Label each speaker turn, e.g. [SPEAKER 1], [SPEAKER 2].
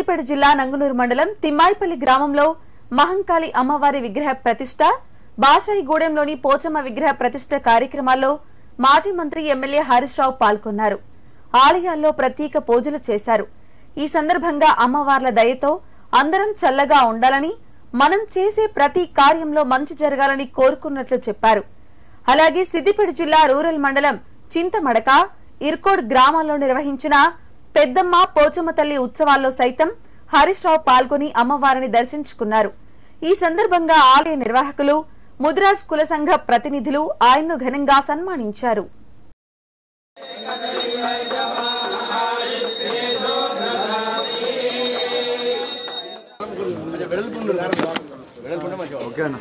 [SPEAKER 1] సిద్దిపేట జిల్లా నంగునూరు మండలం తిమ్మాయిపల్లి గ్రామంలో మహంకాళి అమ్మవారి విగ్రహ ప్రతిష్ట, బాషాయిగూడెంలోని పోచమ్మ విగ్రహ ప్రతిష్ట కార్యక్రమాల్లో మాజీ మంత్రి ఎమ్మెల్యే హరీష్ రావు పాల్గొన్నారు. ఆలయాల్లో ప్రత్యేక పూజలు చేశారు. ఈ సందర్భంగా అమ్మవార్ల దయతో అందరం చల్లగా ఉండాలని, మనం చేసే ప్రతి కార్యంలో మంచి జరగాలని కోరుకున్నట్లు చెప్పారు. అలాగే సిద్దిపేట జిల్లా రూరల్ మండలం చింతమడక, ఇర్కోడ్ గ్రామాల్లో నిర్వహించిన పెద్దమ్మ పోచమ్మ తల్లి ఉత్సవాల్లో సైతం హరీష్ రావు పాల్గొని అమ్మవారిని దర్శించుకున్నారు. ఈ సందర్భంగా ఆలయ నిర్వాహకులు, ముదిరాజ్ కుల సంఘ ప్రతినిధులు ఆయన్ను ఘనంగా సన్మానించారు.
[SPEAKER 2] ఓకే అన్న.